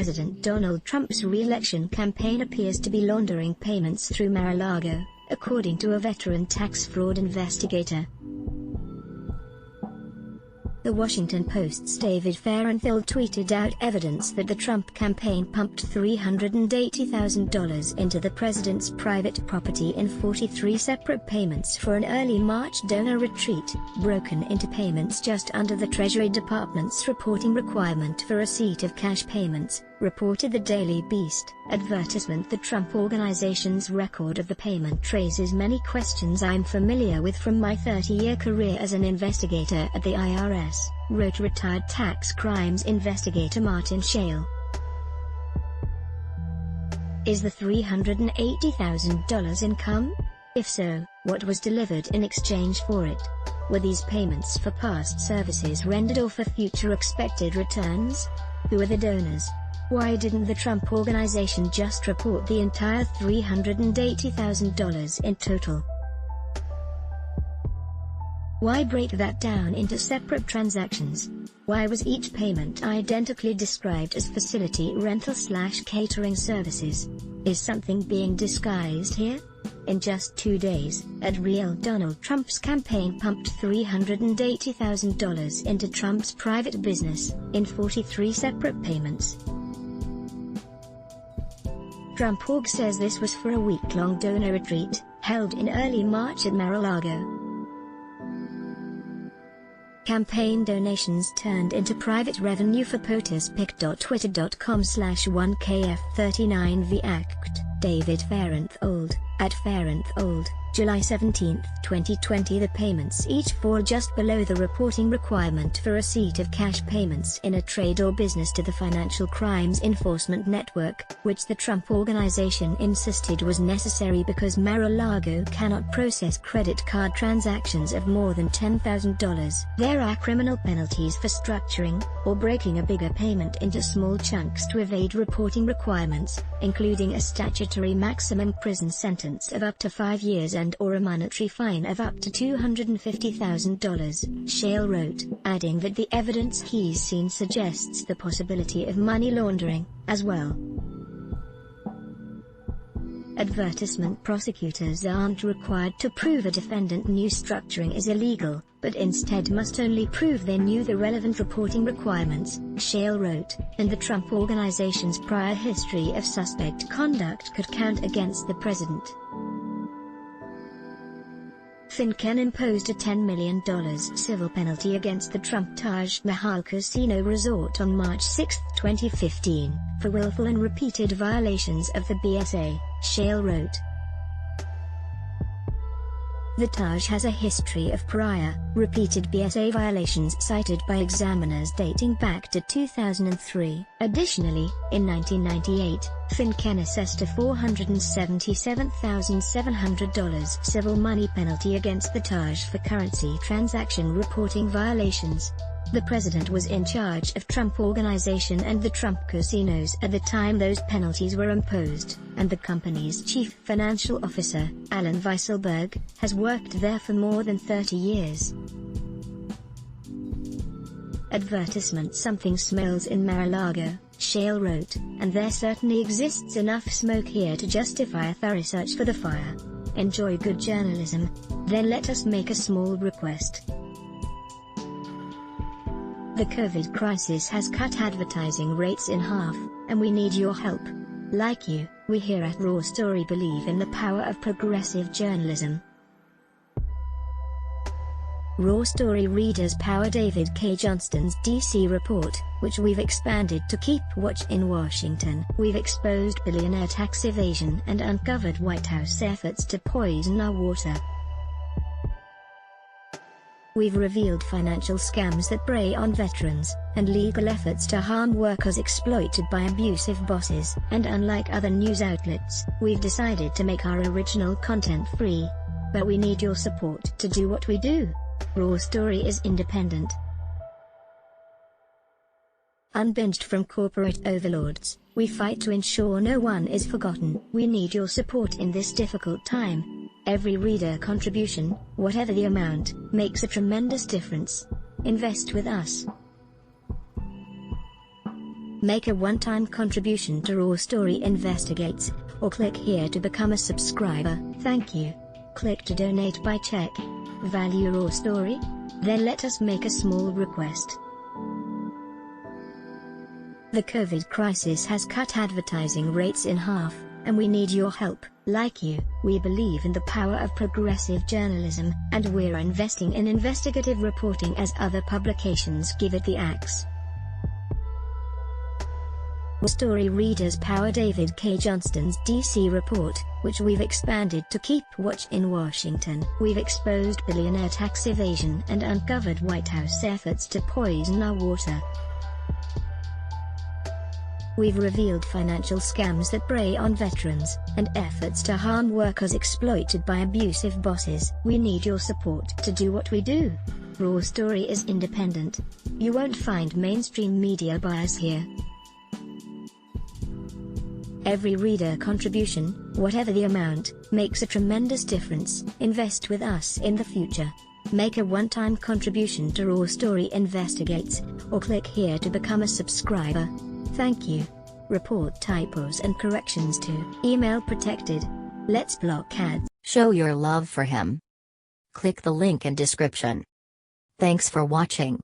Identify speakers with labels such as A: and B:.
A: President Donald Trump's re-election campaign appears to be laundering payments through Mar-A-Lago, according to a veteran tax fraud investigator. The Washington Post's David Fahrenthold tweeted out evidence that the Trump campaign pumped $380,000 into the president's private property in 43 separate payments for an early March donor retreat, broken into payments just under the Treasury Department's reporting requirement for receipt of cash payments, reported the Daily Beast. Advertisement. The Trump Organization's record of the payment raises many questions I'm familiar with from my 30-year career as an investigator at the IRS, wrote retired tax crimes investigator Martin Shale. Is the $380,000 income? If so, what was delivered in exchange for it? Were these payments for past services rendered or for future expected returns? Who are the donors? Why didn't the Trump Organization just report the entire $380,000 in total? Why break that down into separate transactions? Why was each payment identically described as facility rental/catering services? Is something being disguised here? In just 2 days, at real Donald Trump's campaign pumped $380,000 into Trump's private business, in 43 separate payments. Trump Org says this was for a week-long donor retreat, held in early March at Mar-A-Lago. Campaign donations turned into private revenue for POTUS. pic.twitter.com/1kf39v act. David Fahrenthold, at Fahrenthold, July 17, 2020. The payments each fall just below the reporting requirement for receipt of cash payments in a trade or business to the Financial Crimes Enforcement Network, which the Trump Organization insisted was necessary because Mar-A-Lago cannot process credit card transactions of more than $10,000. There are criminal penalties for structuring, or breaking a bigger payment into small chunks to evade reporting requirements, including a statutory maximum prison sentence of up to 5 years and/or a monetary fine of up to $250,000, Shale wrote, adding that the evidence he's seen suggests the possibility of money laundering, as well. Advertisement. Prosecutors aren't required to prove a defendant knew structuring is illegal, but instead must only prove they knew the relevant reporting requirements, Shale wrote, and the Trump Organization's prior history of suspect conduct could count against the president. FinCEN imposed a $10 million civil penalty against the Trump Taj Mahal Casino Resort on March 6, 2015, for willful and repeated violations of the BSA, Shale wrote. The Taj has a history of prior, repeated BSA violations cited by examiners dating back to 2003. Additionally, in 1998, FinCEN assessed a $477,700 civil money penalty against the Taj for currency transaction reporting violations. The president was in charge of Trump Organization and the Trump casinos at the time those penalties were imposed, and the company's chief financial officer, Alan Weisselberg, has worked there for more than 30 years. Advertisement. Something smells in Mar-A-Lago, Shale wrote, and there certainly exists enough smoke here to justify a thorough search for the fire. Enjoy good journalism? Then let us make a small request. The COVID crisis has cut advertising rates in half, and we need your help. Like you, we here at Raw Story believe in the power of progressive journalism. Raw Story readers power David K. Johnston's DC report, which we've expanded to keep watch in Washington. We've exposed billionaire tax evasion and uncovered White House efforts to poison our water. We've revealed financial scams that prey on veterans, and legal efforts to harm workers exploited by abusive bosses. And unlike other news outlets, we've decided to make our original content free. But we need your support to do what we do. Raw Story is independent, unbinged from corporate overlords. We fight to ensure no one is forgotten. We need your support in this difficult time. Every reader contribution, whatever the amount, makes a tremendous difference. Invest with us. Make a one-time contribution to Raw Story Investigates, or click here to become a subscriber. Thank you. Click to donate by check. Value Raw Story? Then let us make a small request. The COVID crisis has cut advertising rates in half, and we need your help. Like you, we believe in the power of progressive journalism, and we're investing in investigative reporting as other publications give it the axe. Story readers power David K. Johnston's DC report, which we've expanded to keep watch in Washington. We've exposed billionaire tax evasion and uncovered White House efforts to poison our water. We've revealed financial scams that prey on veterans, and efforts to harm workers exploited by abusive bosses. We need your support to do what we do. Raw Story is independent. You won't find mainstream media bias here. Every reader contribution, whatever the amount, makes a tremendous difference. Invest with us in the future. Make a one-time contribution to Raw Story Investigates, or click here to become a subscriber. Thank you. Report typos and corrections to email protected. Let's block ads.
B: Show your love for him. Click the link in description. Thanks for watching.